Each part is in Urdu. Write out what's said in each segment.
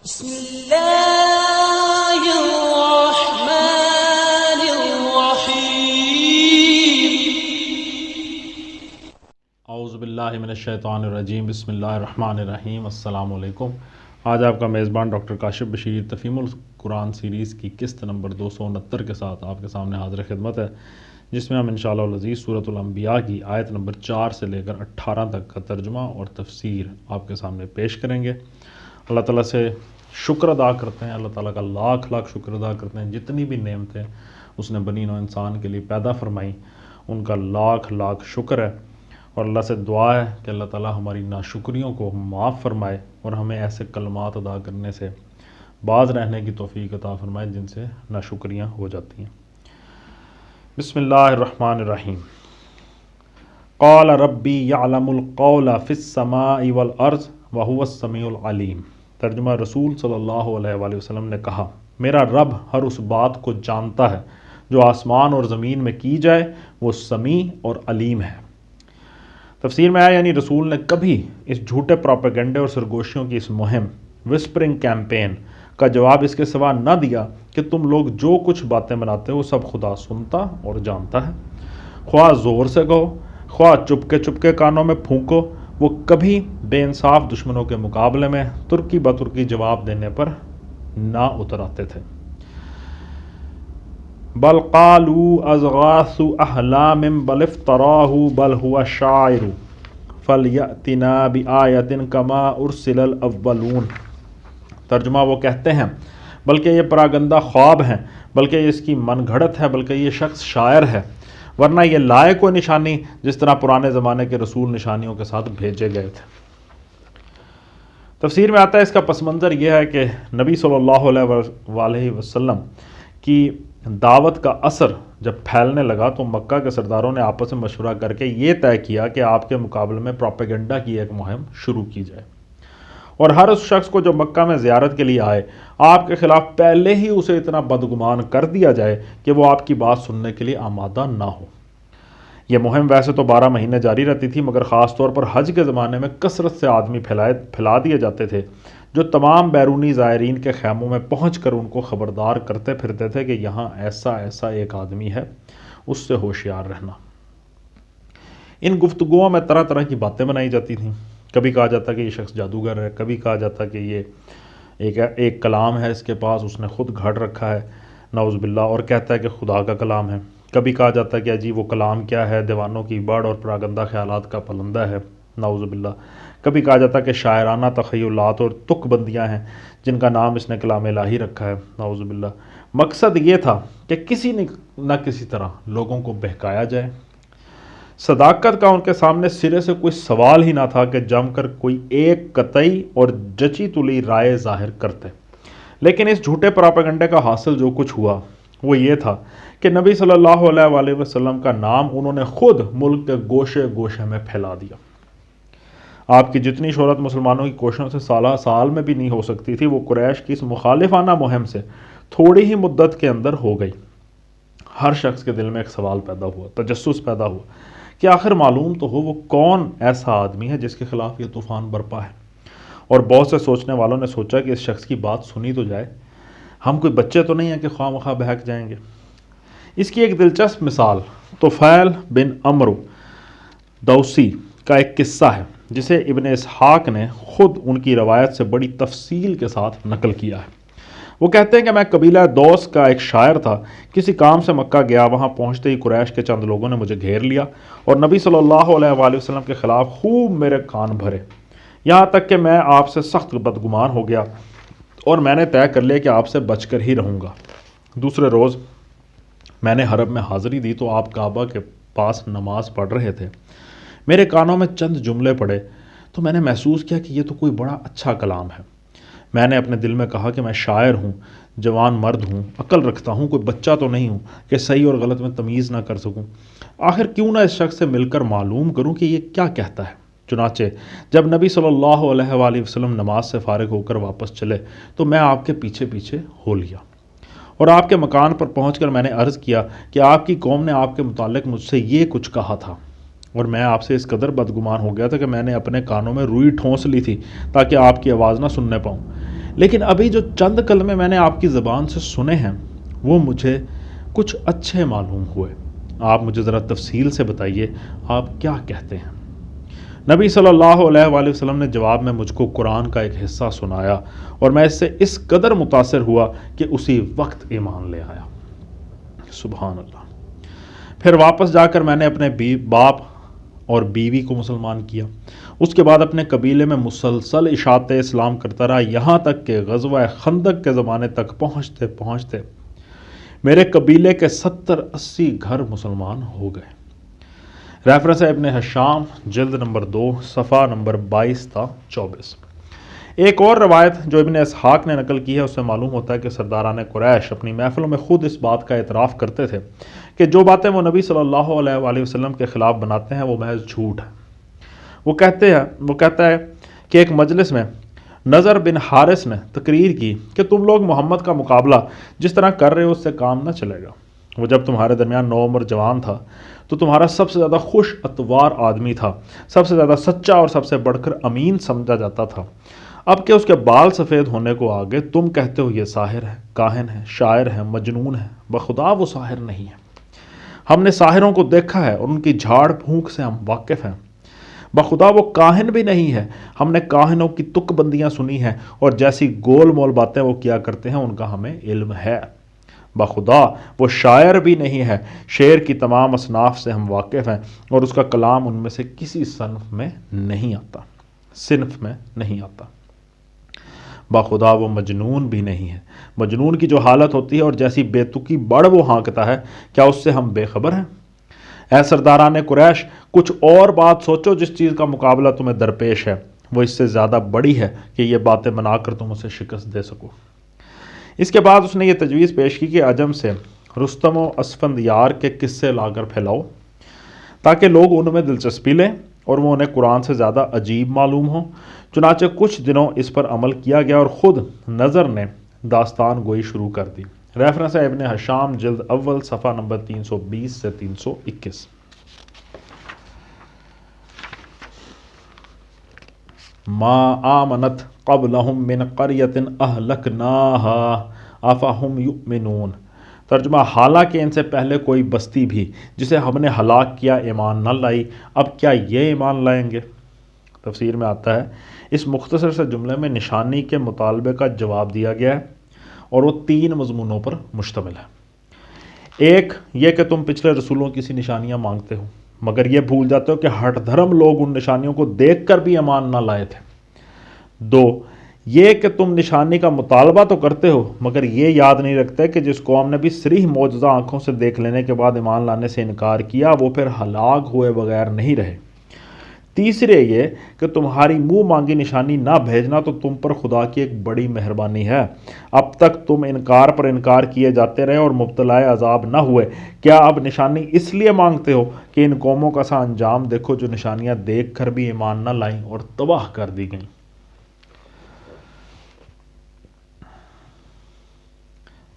بسم اللہ الرحمن الرحیم۔ اعوذ باللہ من الشیطان الرجیم، بسم اللہ الرحمن الرحیم۔ السلام علیکم۔ آج آپ کا میزبان ڈاکٹر کاشف بشیر تفہیم القرآن سیریز کی قسط نمبر 269 کے ساتھ آپ کے سامنے حاضر خدمت ہے، جس میں ہم انشاءاللہ العزیز سورۃ الانبیاء کی آیت نمبر 4 سے لے کر 18 تک کا ترجمہ اور تفسیر آپ کے سامنے پیش کریں گے۔ اللہ تعالیٰ سے شکر ادا کرتے ہیں، اللہ تعالیٰ کا لاکھ لاکھ شکر ادا کرتے ہیں، جتنی بھی نعمتیں اس نے بنی نوع انسان کے لیے پیدا فرمائیں ان کا لاکھ لاکھ شکر ہے، اور اللہ سے دعا ہے کہ اللہ تعالیٰ ہماری ناشکریوں کو معاف فرمائے اور ہمیں ایسے کلمات ادا کرنے سے باز رہنے کی توفیق عطا فرمائے جن سے ناشکریاں ہو جاتی ہیں۔ بسم اللہ الرحمن الرحیم۔ قال ربی یعلم القول فی السماء والارض وہو السمیع العلیم۔ ترجمہ رسول صلی اللہ علیہ وآلہ وسلم نے کہا، میرا رب ہر اس بات کو جانتا ہے جو آسمان اور زمین میں کی جائے، وہ سمیع اور علیم ہے۔ تفسیر میں آیا یعنی رسول نے کبھی اس جھوٹے پروپیگنڈے اور سرگوشیوں کی اس مہم وسپرنگ کیمپین کا جواب اس کے سوا نہ دیا کہ تم لوگ جو کچھ باتیں بناتے ہو سب خدا سنتا اور جانتا ہے، خواہ زور سے کہو خواہ چپکے کانوں میں پھونکو، وہ کبھی بے انصاف دشمنوں کے مقابلے میں ترکی بترکی جواب دینے پر نہ اتر آتے تھے۔ بل قالوا اضغاث احلام بل افتراہ بل هو شاعر فلیأتنا بآیۃ کما ارسل الاولون۔ ترجمہ وہ کہتے ہیں بلکہ یہ پراگندہ خواب ہیں، بلکہ اس کی من گھڑت ہے، بلکہ یہ شخص شاعر ہے، ورنہ یہ لائے کوئی نشانی جس طرح پرانے زمانے کے رسول نشانیوں کے ساتھ بھیجے گئے تھے۔ تفسیر میں آتا ہے اس کا پس منظر یہ ہے کہ نبی صلی اللہ علیہ وسلم کی دعوت کا اثر جب پھیلنے لگا تو مکہ کے سرداروں نے آپس میں مشورہ کر کے یہ طے کیا کہ آپ کے مقابلے میں پروپیگنڈا کی ایک مہم شروع کی جائے، اور ہر اس شخص کو جو مکہ میں زیارت کے لیے آئے آپ کے خلاف پہلے ہی اسے اتنا بدگمان کر دیا جائے کہ وہ آپ کی بات سننے کے لیے آمادہ نہ ہو۔ یہ مہم ویسے تو 12 مہینے جاری رہتی تھی، مگر خاص طور پر حج کے زمانے میں کثرت سے آدمی پھیلا دیے جاتے تھے جو تمام بیرونی زائرین کے خیموں میں پہنچ کر ان کو خبردار کرتے پھرتے تھے کہ یہاں ایسا ایک آدمی ہے، اس سے ہوشیار رہنا۔ ان گفتگوؤں میں طرح طرح کی باتیں بنائی جاتی تھیں، کبھی کہا جاتا کہ یہ شخص جادوگر ہے، کبھی کہا جاتا کہ یہ ایک کلام ہے اس کے پاس، اس نے خود گھڑ رکھا ہے نعوذ باللہ اور کہتا ہے کہ خدا کا کلام ہے، کبھی کہا جاتا کہ عجیب وہ کلام کیا ہے، دیوانوں کی بڑھ اور پراگندہ خیالات کا پلندہ ہے نعوذ باللہ، کبھی کہا جاتا کہ شاعرانہ تخیلات اور تک بندیاں ہیں جن کا نام اس نے کلام الہی رکھا ہے نعوذ باللہ۔ مقصد یہ تھا کہ کسی نہ کسی طرح لوگوں کو بہکایا جائے۔ صداقت کا ان کے سامنے سرے سے کوئی سوال ہی نہ تھا کہ جم کر کوئی ایک قطعی اور جچی تلی رائے ظاہر کرتے، لیکن اس جھوٹے پروپیگنڈے کا حاصل جو کچھ ہوا وہ یہ تھا کہ نبی صلی اللہ علیہ وآلہ وسلم کا نام انہوں نے خود ملک کے گوشے گوشے میں پھیلا دیا۔ آپ کی جتنی شہرت مسلمانوں کی کوششوں سے سال میں بھی نہیں ہو سکتی تھی، وہ قریش کی اس مخالفانہ مہم سے تھوڑی ہی مدت کے اندر ہو گئی۔ ہر شخص کے دل میں ایک سوال پیدا ہوا، تجسس پیدا ہوا کہ آخر معلوم تو ہو وہ کون ایسا آدمی ہے جس کے خلاف یہ طوفان برپا ہے، اور بہت سے سوچنے والوں نے سوچا کہ اس شخص کی بات سنی تو جائے، ہم کوئی بچے تو نہیں ہیں کہ خواہ مخواہ بہک جائیں گے۔ اس کی ایک دلچسپ مثال طفیل بن عمرو دوسی کا ایک قصہ ہے جسے ابن اسحاق نے خود ان کی روایت سے بڑی تفصیل کے ساتھ نقل کیا ہے۔ وہ کہتے ہیں کہ میں قبیلہ دوس کا ایک شاعر تھا، کسی کام سے مکہ گیا، وہاں پہنچتے ہی قریش کے چند لوگوں نے مجھے گھیر لیا اور نبی صلی اللہ علیہ وآلہ وسلم کے خلاف خوب میرے کان بھرے، یہاں تک کہ میں آپ سے سخت بدگمان ہو گیا اور میں نے طے کر لیا کہ آپ سے بچ کر ہی رہوں گا۔ دوسرے روز میں نے حرم میں حاضری دی تو آپ کعبہ کے پاس نماز پڑھ رہے تھے، میرے کانوں میں چند جملے پڑے تو میں نے محسوس کیا کہ یہ تو کوئی بڑا اچھا کلام ہے۔ میں نے اپنے دل میں کہا کہ میں شاعر ہوں، جوان مرد ہوں، عقل رکھتا ہوں، کوئی بچہ تو نہیں ہوں کہ صحیح اور غلط میں تمیز نہ کر سکوں، آخر کیوں نہ اس شخص سے مل کر معلوم کروں کہ یہ کیا کہتا ہے۔ چنانچہ جب نبی صلی اللہ علیہ وآلہ وسلم نماز سے فارغ ہو کر واپس چلے تو میں آپ کے پیچھے پیچھے ہو لیا، اور آپ کے مکان پر پہنچ کر میں نے عرض کیا کہ آپ کی قوم نے آپ کے متعلق مجھ سے یہ کچھ کہا تھا، اور میں آپ سے اس قدر بدگمان ہو گیا تھا کہ میں نے اپنے کانوں میں روئی ٹھونس لی تھی تاکہ آپ کی آواز نہ سننے پاؤں، لیکن ابھی جو چند کلمے میں نے آپ کی زبان سے سنے ہیں وہ مجھے کچھ اچھے معلوم ہوئے۔ آپ مجھے ذرا تفصیل سے بتائیے آپ کیا کہتے ہیں؟ نبی صلی اللہ علیہ وآلہ وسلم نے جواب میں مجھ کو قرآن کا ایک حصہ سنایا اور میں اس سے اس قدر متاثر ہوا کہ اسی وقت ایمان لے آیا۔ سبحان اللہ۔ پھر واپس جا کر میں نے اپنے باپ اور بیوی کو مسلمان کیا۔ اس کے بعد اپنے قبیلے میں مسلسل اشاعت اسلام کرتا رہا، یہاں تک کہ غزوہ خندق کے زمانے تک پہنچتے پہنچتے میرے قبیلے کے 70-80 گھر مسلمان ہو گئے۔ ریفرنس ہے ابن حشام جلد نمبر 2 صفحہ نمبر 22 تا 24۔ ایک اور روایت جو ابن اسحاق نے نقل کی ہے اس سے معلوم ہوتا ہے کہ سرداران قریش اپنی محفلوں میں خود اس بات کا اعتراف کرتے تھے کہ جو باتیں وہ نبی صلی اللہ علیہ وآلہ وسلم کے خلاف بناتے ہیں وہ محض جھوٹ ہے۔ وہ کہتا ہے کہ ایک مجلس میں نضر بن حارث نے تقریر کی کہ تم لوگ محمد کا مقابلہ جس طرح کر رہے ہو اس سے کام نہ چلے گا۔ وہ جب تمہارے درمیان نوعمر جوان تھا تو تمہارا سب سے زیادہ خوش اتوار آدمی تھا، سب سے زیادہ سچا اور سب سے بڑھ کر امین سمجھا جاتا تھا۔ اب کہ اس کے بال سفید ہونے کو آگے تم کہتے ہو یہ ساحر ہے، کاہن ہے، شاعر ہے، مجنون ہے۔ بخدا وہ ساحر نہیں ہے۔ ہم نے ساحروں کو دیکھا ہے اور ان کی جھاڑ پھونک سے ہم واقف ہیں۔ بخدا وہ کاہن بھی نہیں ہے، ہم نے کاہنوں کی تک بندیاں سنی ہیں اور جیسی گول مول باتیں وہ کیا کرتے ہیں ان کا ہمیں علم ہے۔ بخدا وہ شاعر بھی نہیں ہے، شعر کی تمام اصناف سے ہم واقف ہیں اور اس کا کلام ان میں سے کسی صنف میں نہیں آتا۔ بخدا وہ مجنون بھی نہیں ہے، مجنون کی جو حالت ہوتی ہے اور جیسی بیتکی بڑ وہ ہانکتا ہے، کیا اس سے ہم بے خبر ہیں؟ اے سرداران قریش، کچھ اور بات سوچو جس چیز کا مقابلہ تمہیں درپیش ہے، وہ اس سے زیادہ بڑی ہے کہ یہ باتیں بنا کر تم اسے شکست دے سکو۔ اس کے بعد اس نے یہ تجویز پیش کی کہ عجم سے رستم و اسفندیار کے قصے لا کر پھیلاؤ تاکہ لوگ ان میں دلچسپی لیں اور وہ انہیں قرآن سے زیادہ عجیب معلوم ہوں۔ چنانچہ کچھ دنوں اس پر عمل کیا گیا اور خود نظر نے داستان گوئی شروع کر دی۔ ریفرنس ہے ابن حشام جلد اول صفحہ نمبر 320 سے 321۔ ما آمنت قبلہم من قریۃ اہلکناہا افہم یؤمنون۔ ترجمہ، حالانکہ ان سے پہلے کوئی بستی بھی جسے ہم نے ہلاک کیا ایمان نہ لائی، اب کیا یہ ایمان لائیں گے؟ تفسیر میں آتا ہے اس مختصر سے جملے میں نشانی کے مطالبے کا جواب دیا گیا ہے اور وہ 3 مضمونوں پر مشتمل ہے۔ ایک یہ کہ تم پچھلے رسولوں کی سی نشانیاں مانگتے ہو مگر یہ بھول جاتے ہو کہ ہٹ دھرم لوگ ان نشانیوں کو دیکھ کر بھی ایمان نہ لائے تھے۔ 2 یہ کہ تم نشانی کا مطالبہ تو کرتے ہو مگر یہ یاد نہیں رکھتے کہ جس قوم نے بھی صریح معجزہ آنکھوں سے دیکھ لینے کے بعد ایمان لانے سے انکار کیا وہ پھر ہلاک ہوئے بغیر نہیں رہے۔ تیسرے یہ کہ تمہاری منہ مانگی نشانی نہ بھیجنا تو تم پر خدا کی ایک بڑی مہربانی ہے۔ اب تک تم انکار پر انکار کیے جاتے رہے اور مبتلا عذاب نہ ہوئے، کیا اب نشانی اس لیے مانگتے ہو کہ ان قوموں کا سا انجام دیکھو جو نشانیاں دیکھ کر بھی ایمان نہ لائیں اور تباہ کر دی گئیں۔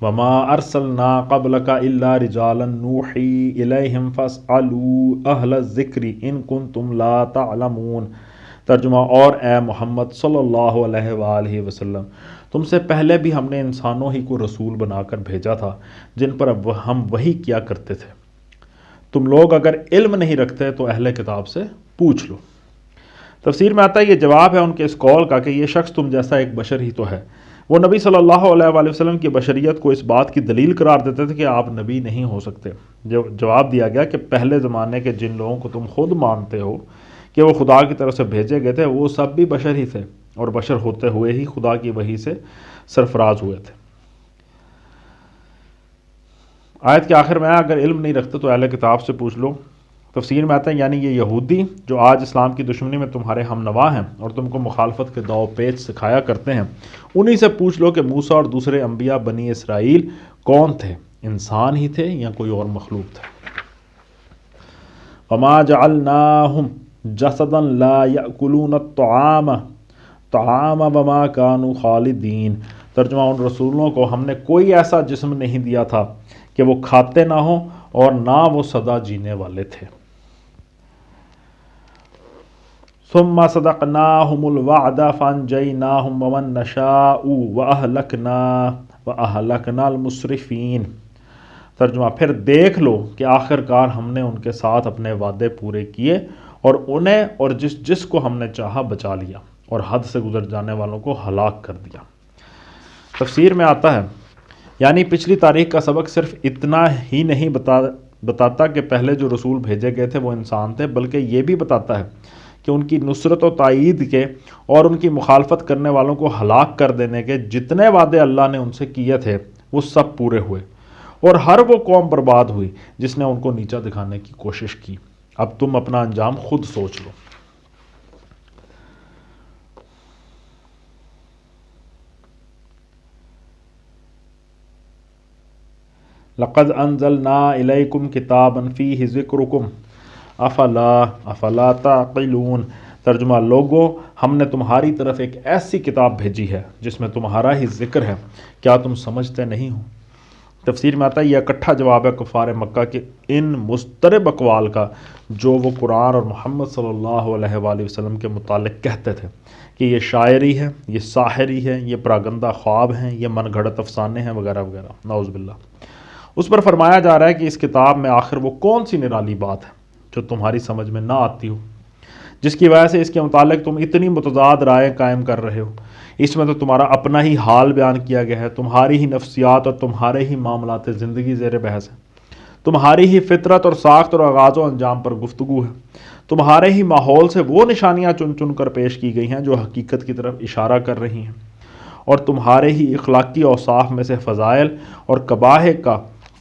وما ارسلنا قبلک الا رجالا نوحی الیہم فاسألوا اہل الذکر ان کنتم لا تعلمون۔ ترجمہ، اور اے محمد صلی اللہ علیہ وآلہ وسلم، تم سے پہلے بھی ہم نے انسانوں ہی کو رسول بنا کر بھیجا تھا جن پر ہم وحی کیا کرتے تھے۔ تم لوگ اگر علم نہیں رکھتے تو اہل کتاب سے پوچھ لو۔ تفسیر میں آتا ہے یہ جواب ہے ان کے اس قول کا کہ یہ شخص تم جیسا ایک بشر ہی تو ہے۔ وہ نبی صلی اللہ علیہ وآلہ وسلم کی بشریت کو اس بات کی دلیل قرار دیتے تھے کہ آپ نبی نہیں ہو سکتے۔ جواب دیا گیا کہ پہلے زمانے کے جن لوگوں کو تم خود مانتے ہو کہ وہ خدا کی طرف سے بھیجے گئے تھے وہ سب بھی بشر ہی تھے اور بشر ہوتے ہوئے ہی خدا کی وحی سے سرفراز ہوئے تھے۔ آیت کے آخر میں اگر علم نہیں رکھتے تو اہل کتاب سے پوچھ لو۔ تفسیر میں آتا ہے یعنی یہ یہودی جو آج اسلام کی دشمنی میں تمہارے ہم نوا ہیں اور تم کو مخالفت کے داؤ پیچ سکھایا کرتے ہیں، انہی سے پوچھ لو کہ موسیٰ اور دوسرے انبیاء بنی اسرائیل کون تھے، انسان ہی تھے یا کوئی اور مخلوق تھے؟ وما جعلناہم جسدا لا یأکلون الطعام وما کانوا خالدین۔ ترجمہ، ان رسولوں کو ہم نے کوئی ایسا جسم نہیں دیا تھا کہ وہ کھاتے نہ ہوں اور نہ وہ سدا جینے والے تھے۔ ثم صدقناهم الوعد فانجيناهم ومن نشاء واهلكنا المسرفين۔ ترجمہ، پھر دیکھ لو کہ آخر کار ہم نے ان کے ساتھ اپنے وعدے پورے کیے اور انہیں اور جس کو ہم نے چاہا بچا لیا اور حد سے گزر جانے والوں کو ہلاک کر دیا۔ تفسیر میں آتا ہے یعنی پچھلی تاریخ کا سبق صرف اتنا ہی نہیں بتاتا کہ پہلے جو رسول بھیجے گئے تھے وہ انسان تھے، بلکہ یہ بھی بتاتا ہے کہ ان کی نصرت و تائید کے اور ان کی مخالفت کرنے والوں کو ہلاک کر دینے کے جتنے وعدے اللہ نے ان سے کیے تھے وہ سب پورے ہوئے، اور ہر وہ قوم برباد ہوئی جس نے ان کو نیچا دکھانے کی کوشش کی۔ اب تم اپنا انجام خود سوچ لو۔ لقد انزلنا الیکم کتابا فیہ ذکرکم افلا تعقلون۔ ترجمہ، لوگو ہم نے تمہاری طرف ایک ایسی کتاب بھیجی ہے جس میں تمہارا ہی ذکر ہے، کیا تم سمجھتے نہیں ہو؟ تفسیر میں آتا ہے یہ اکٹھا جواب ہے کفار مکہ کے ان مضطرب اقوال کا جو وہ قرآن اور محمد صلی اللہ علیہ وآلہ وسلم کے متعلق کہتے تھے کہ یہ شاعری ہے، یہ ساحری ہے، یہ پراگندہ خواب ہیں، یہ من گھڑت افسانے ہیں وغیرہ وغیرہ، نعوذ باللہ۔ اس پر فرمایا جا رہا ہے کہ اس کتاب میں آخر وہ کون سی نرالی بات ہے جو تمہاری سمجھ میں نہ آتی ہو، جس کی وجہ سے اس کے متعلق تم اتنی متضاد رائے قائم کر رہے ہو۔ اس میں تو تمہارا اپنا ہی حال بیان کیا گیا ہے، تمہاری ہی نفسیات اور تمہارے ہی معاملات زندگی زیر بحث ہے، تمہاری ہی فطرت اور ساخت اور آغاز و انجام پر گفتگو ہے، تمہارے ہی ماحول سے وہ نشانیاں چن چن کر پیش کی گئی ہیں جو حقیقت کی طرف اشارہ کر رہی ہیں، اور تمہارے ہی اخلاقی اوصاف میں سے فضائل اور قباح کا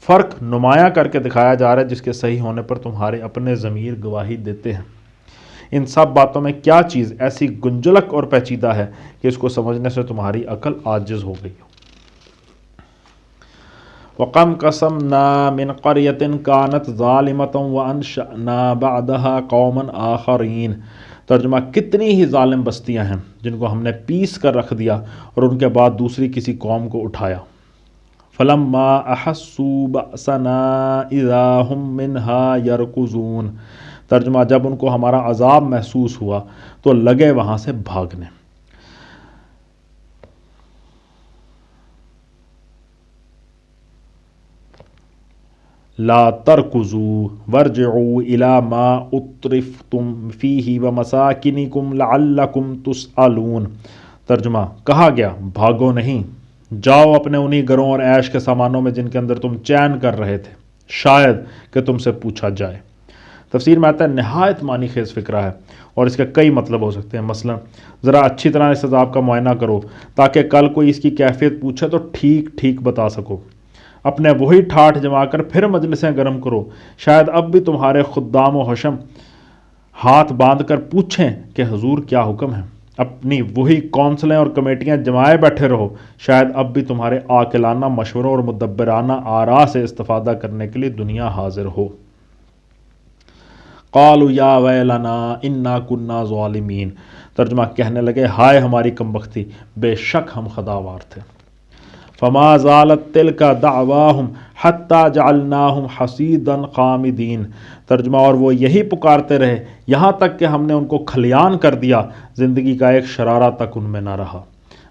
فرق نمایاں کر کے دکھایا جا رہا ہے جس کے صحیح ہونے پر تمہارے اپنے ضمیر گواہی دیتے ہیں۔ ان سب باتوں میں کیا چیز ایسی گنجلک اور پیچیدہ ہے کہ اس کو سمجھنے سے تمہاری عقل عاجز ہو گئی ہو؟ وَقَمْ قَسَمْنَا مِنْ قَرْيَةٍ كَانَتْ ظَالِمَةً وَأَنشَأْنَا بَعْدَهَا قَوْمًا آخَرِينَ۔ ترجمہ، کتنی ہی ظالم بستیاں ہیں جن کو ہم نے پیس کر رکھ دیا اور ان کے بعد دوسری کسی قوم کو اٹھایا۔ فَلَمَّا أَحَسُّوا بَأْسَنَا إِذَا هُمْ مِنْهَا يَرْكُضُونَ۔ ترجمہ، جب ان کو ہمارا عذاب محسوس ہوا تو لگے وہاں سے بھاگنے۔ لا ترکضوا وارجعوا إلى ما أترفتم فيه ومساكنكم لعلكم تسألون۔ ترجمہ، کہا گیا بھاگو نہیں، جاؤ اپنے انہی گھروں اور عیش کے سامانوں میں جن کے اندر تم چین کر رہے تھے، شاید کہ تم سے پوچھا جائے۔ تفسیر میں آتا ہے نہایت معنی خیز فکرہ ہے اور اس کے کئی مطلب ہو سکتے ہیں۔ مثلا ذرا اچھی طرح اس عذاب کا معائنہ کرو تاکہ کل کوئی اس کی کیفیت پوچھے تو ٹھیک ٹھیک بتا سکو۔ اپنے وہی ٹھاٹھ جما کر پھر مجلسیں گرم کرو، شاید اب بھی تمہارے خدام و حشم ہاتھ باندھ کر پوچھیں کہ حضور کیا حکم ہے۔ اپنی وہی کونسلیں اور کمیٹیاں جمائے بیٹھے رہو، شاید اب بھی تمہارے عاقلانہ مشوروں اور مدبرانہ آراء سے استفادہ کرنے کے لیے دنیا حاضر ہو۔ قالوا یا ویلنا انا کنا ظالمین۔ ترجمہ، کہنے لگے ہائے ہماری کمبختی، بے شک ہم خداوار تھے۔ فما زالت تلک دعواہم حتی جعلناہم حصیدا خامدین۔ ترجمہ، اور وہ یہی پکارتے رہے یہاں تک کہ ہم نے ان کو کھلیان کر دیا، زندگی کا ایک شرارہ تک ان میں نہ رہا۔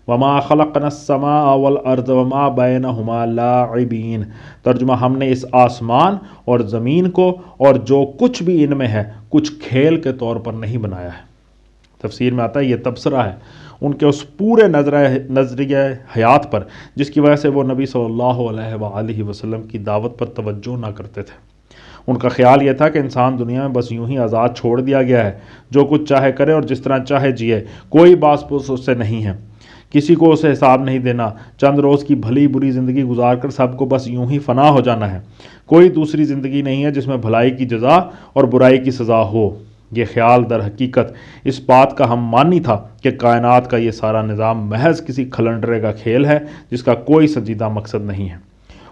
وما خلقنا السماء والارض وما بینہما لاعبین۔ ترجمہ، ہم نے اس آسمان اور زمین کو اور جو کچھ بھی ان میں ہے کچھ کھیل کے طور پر نہیں بنایا ہے۔ تفسیر میں آتا ہے یہ تبصرہ ہے ان کے اس پورے نظریہ حیات پر جس کی وجہ سے وہ نبی صلی اللہ علیہ وآلہ وسلم کی دعوت پر توجہ نہ کرتے تھے۔ ان کا خیال یہ تھا کہ انسان دنیا میں بس یوں ہی آزاد چھوڑ دیا گیا ہے، جو کچھ چاہے کرے اور جس طرح چاہے جیے، کوئی باس پوس اس سے نہیں ہے، کسی کو اسے حساب نہیں دینا، چند روز کی بھلی بری زندگی گزار کر سب کو بس یوں ہی فنا ہو جانا ہے، کوئی دوسری زندگی نہیں ہے جس میں بھلائی کی جزا اور برائی کی سزا ہو۔ یہ خیال در حقیقت اس بات کا ہم مانی تھا کہ کائنات کا یہ سارا نظام محض کسی کھلنڈرے کا کھیل ہے جس کا کوئی سنجیدہ مقصد نہیں ہے،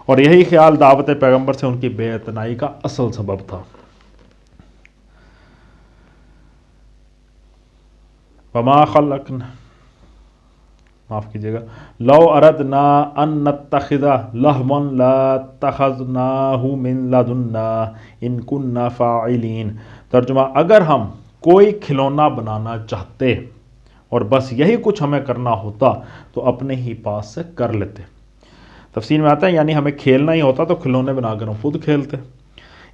اور یہی خیال دعوت پیغمبر سے ان کی بے اعتنائی کا اصل سبب تھا۔ وما خلقنا، معاف کیجیے گا، لو اردنا ان نتخذ لہوا لاتخذناہ من لدنا ان کننا فاعلین۔ ترجمہ، اگر ہم کوئی کھلونا بنانا چاہتے اور بس یہی کچھ ہمیں کرنا ہوتا تو اپنے ہی پاس سے کر لیتے۔ تفسیر میں آتا ہے یعنی ہمیں کھیلنا ہی ہوتا تو کھلونے بنا کر ہم خود کھیلتے۔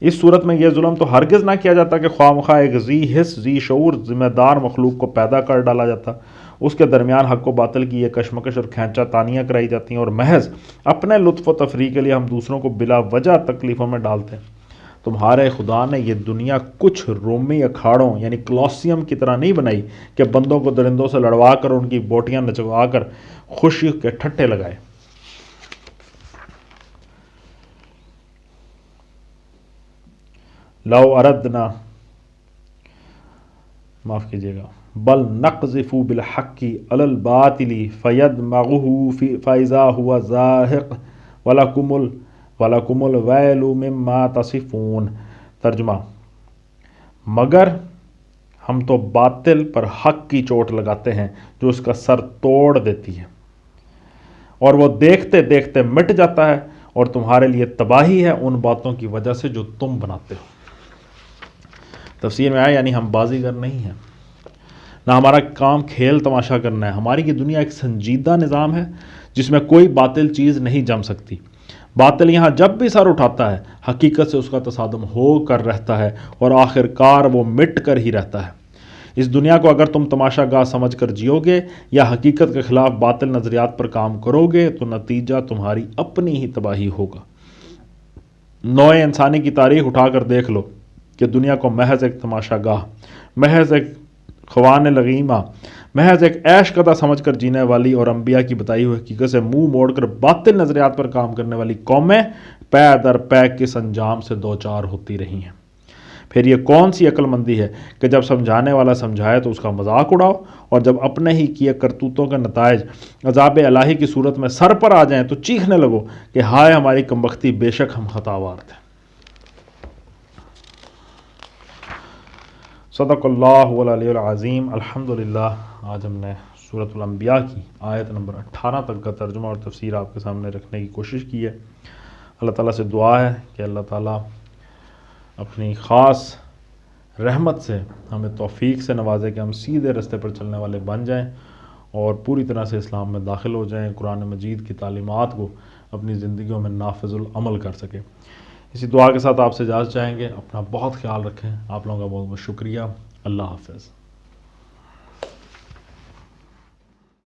اس صورت میں یہ ظلم تو ہرگز نہ کیا جاتا کہ خواہ مخواہ ایک ذی حس ذی شعور ذمہ دار مخلوق کو پیدا کر ڈالا جاتا، اس کے درمیان حق و باطل کی یہ کشمکش اور کھینچا تانیاں کرائی جاتی ہیں، اور محض اپنے لطف و تفریح کے لیے ہم دوسروں کو بلا وجہ تکلیفوں میں ڈالتے ہیں۔ تمہارے خدا نے یہ دنیا کچھ رومی اکھاڑوں یعنی کلوسیم کی طرح نہیں بنائی کہ بندوں کو درندوں سے لڑوا کر ان کی بوٹیاں نچوا کر خوشی کے ٹھٹے لگائے۔ لو اردنا معاف کیجیے گا بل نقذف بالحق علی الباطل فیدمغه فاذا هو زاهق ولکم الویل مما تصفون۔ ترجمہ، مگر ہم تو باطل پر حق کی چوٹ لگاتے ہیں جو اس کا سر توڑ دیتی ہے، اور وہ دیکھتے دیکھتے مٹ جاتا ہے، اور تمہارے لیے تباہی ہے ان باتوں کی وجہ سے جو تم بناتے ہو۔ تفسیر میں آیا یعنی ہم بازیگر نہیں ہیں، نہ ہمارا کام کھیل تماشا کرنا ہے۔ ہماری یہ دنیا ایک سنجیدہ نظام ہے جس میں کوئی باطل چیز نہیں جم سکتی۔ باطل یہاں جب بھی سر اٹھاتا ہے حقیقت سے اس کا تصادم ہو کر رہتا ہے، اور آخر کار وہ مٹ کر ہی رہتا ہے۔ اس دنیا کو اگر تم تماشا گاہ سمجھ کر جیو گے یا حقیقت کے خلاف باطل نظریات پر کام کرو گے تو نتیجہ تمہاری اپنی ہی تباہی ہوگا۔ نوع انسانی کی تاریخ اٹھا کر دیکھ لو کہ دنیا کو محض ایک تماشا گاہ، محض ایک خوان لغیمہ، محض ایک عیش قدہ سمجھ کر جینے والی اور انبیاء کی بتائی ہوئی حقیقت سے منہ موڑ کر باطل نظریات پر کام کرنے والی قومیں پے در پے کس انجام سے دوچار ہوتی رہی ہیں۔ پھر یہ کون سی عقل مندی ہے کہ جب سمجھانے والا سمجھائے تو اس کا مذاق اڑاؤ، اور جب اپنے ہی کیے کرتوتوں کے نتائج عذاب الہی کی صورت میں سر پر آ جائیں تو چیخنے لگو کہ ہائے ہماری کمبختی، بے شک ہم خطاوار تھے۔ صدق اللہ العلی العظیم۔ الحمدللہ آج ہم نے سورۃ الانبیاء کی آیت نمبر 18 تک کا ترجمہ اور تفسیر آپ کے سامنے رکھنے کی کوشش کی ہے۔ اللہ تعالیٰ سے دعا ہے کہ اللہ تعالیٰ اپنی خاص رحمت سے ہمیں توفیق سے نوازے کہ ہم سیدھے رستے پر چلنے والے بن جائیں اور پوری طرح سے اسلام میں داخل ہو جائیں، قرآن مجید کی تعلیمات کو اپنی زندگیوں میں نافذ العمل کر سکیں۔ اسی دعا کے ساتھ آپ سے اجازت چاہیں گے۔ اپنا بہت خیال رکھیں۔ آپ لوگوں کا بہت بہت شکریہ۔ اللہ حافظ۔